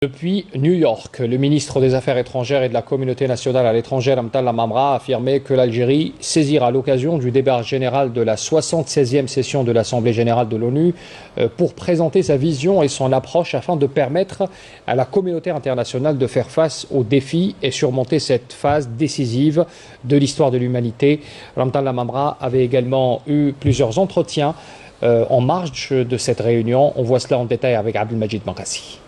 Depuis New York, le ministre des Affaires étrangères et de la communauté nationale à l'étranger, Ramtan Lamamra, a affirmé que l'Algérie saisira l'occasion du débat général de la 76e session de l'Assemblée générale de l'ONU pour présenter sa vision et son approche afin de permettre à la communauté internationale de faire face aux défis et surmonter cette phase décisive de l'histoire de l'humanité. Ramtan Lamamra avait également eu plusieurs entretiens en marge de cette réunion. On voit cela en détail avec Abdelmajid Mankassi.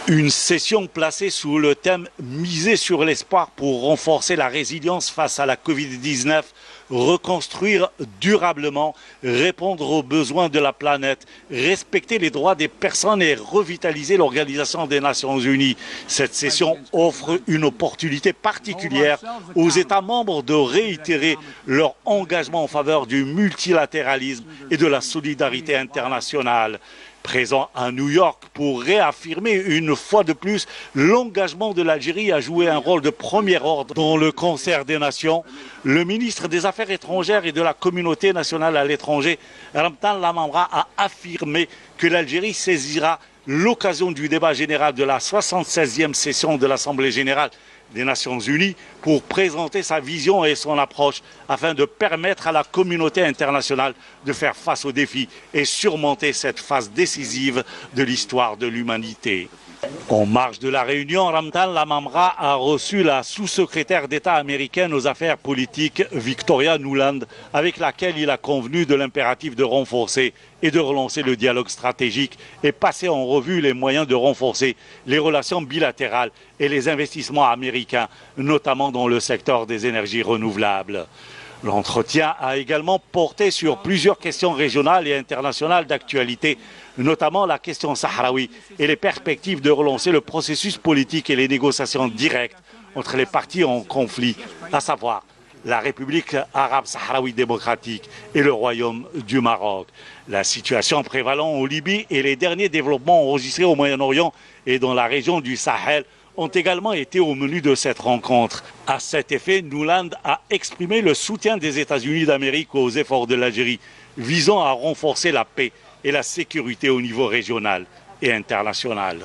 Une session placée sous le thème « Miser sur l'espoir pour renforcer la résilience face à la Covid-19, reconstruire durablement, répondre aux besoins de la planète, respecter les droits des personnes et revitaliser l'Organisation des Nations Unies ». Cette session offre une opportunité particulière aux États membres de réitérer leur engagement en faveur du multilatéralisme et de la solidarité internationale. Présent à New York pour réaffirmer une fois de plus l'engagement de l'Algérie à jouer un rôle de premier ordre dans le concert des nations, le ministre des Affaires étrangères et de la communauté nationale à l'étranger, Ramtan Lamamra, a affirmé que l'Algérie saisira l'occasion du débat général de la 76e session de l'Assemblée générale des Nations Unies pour présenter sa vision et son approche afin de permettre à la communauté internationale de faire face aux défis et surmonter cette phase décisive de l'histoire de l'humanité. En marge de la réunion, Ramtan Lamamra a reçu la sous-secrétaire d'État américaine aux affaires politiques Victoria Nuland, avec laquelle il a convenu de l'impératif de renforcer et de relancer le dialogue stratégique et passer en revue les moyens de renforcer les relations bilatérales et les investissements américains, notamment dans le secteur des énergies renouvelables. L'entretien a également porté sur plusieurs questions régionales et internationales d'actualité, notamment la question sahraoui et les perspectives de relancer le processus politique et les négociations directes entre les parties en conflit, à savoir la République arabe sahraoui démocratique et le Royaume du Maroc. La situation prévalant en Libye et les derniers développements enregistrés au Moyen-Orient et dans la région du Sahel ont également été au menu de cette rencontre. À cet effet, Nuland a exprimé le soutien des États-Unis d'Amérique aux efforts de l'Algérie visant à renforcer la paix et la sécurité au niveau régional et international.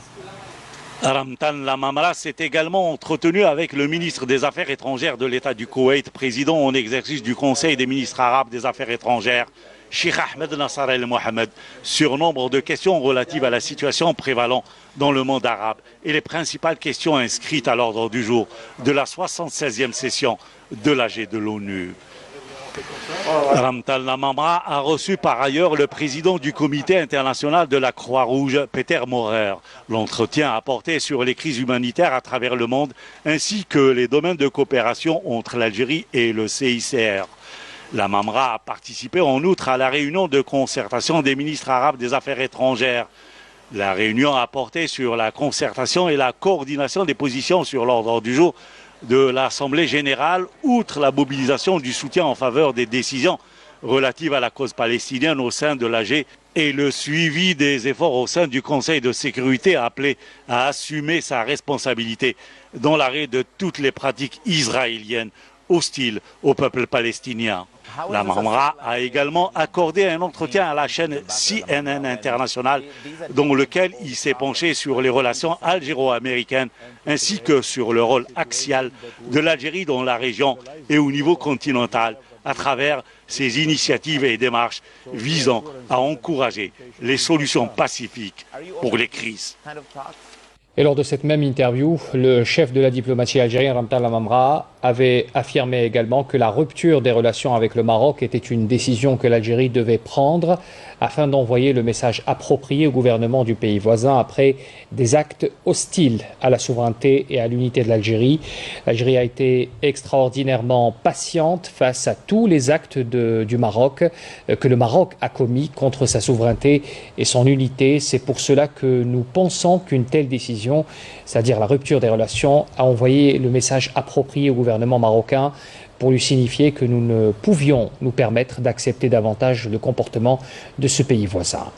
Ramtan Lamamra s'est également entretenu avec le ministre des Affaires étrangères de l'État du Koweït, président en exercice du Conseil des ministres arabes des Affaires étrangères, Cheikh Ahmed Nasser El Mohamed, sur nombre de questions relatives à la situation prévalant dans le monde arabe et les principales questions inscrites à l'ordre du jour de la 76e session de l'AG de l'ONU. Ramtan Lamamra a reçu par ailleurs le président du comité international de la Croix-Rouge, Peter Maurer. L'entretien a porté sur les crises humanitaires à travers le monde ainsi que les domaines de coopération entre l'Algérie et le CICR. Lamamra a participé en outre à la réunion de concertation des ministres arabes des Affaires étrangères. La réunion a porté sur la concertation et la coordination des positions sur l'ordre du jour de l'Assemblée générale, outre la mobilisation du soutien en faveur des décisions relatives à la cause palestinienne au sein de l'AG et le suivi des efforts au sein du Conseil de sécurité appelé à assumer sa responsabilité dans l'arrêt de toutes les pratiques israéliennes hostiles au peuple palestinien. Lamamra a également accordé un entretien à la chaîne CNN International dans lequel il s'est penché sur les relations algéro-américaines ainsi que sur le rôle axial de l'Algérie dans la région et au niveau continental à travers ses initiatives et démarches visant à encourager les solutions pacifiques pour les crises. Et lors de cette même interview, le chef de la diplomatie algérienne, Ramtan Lamamra, avait affirmé également que la rupture des relations avec le Maroc était une décision que l'Algérie devait prendre afin d'envoyer le message approprié au gouvernement du pays voisin après des actes hostiles à la souveraineté et à l'unité de l'Algérie. L'Algérie a été extraordinairement patiente face à tous les actes du Maroc que le Maroc a commis contre sa souveraineté et son unité. C'est pour cela que nous pensons qu'une telle décision, c'est-à-dire la rupture des relations, a envoyé le message approprié au gouvernement marocain pour lui signifier que nous ne pouvions nous permettre d'accepter davantage le comportement de ce pays voisin.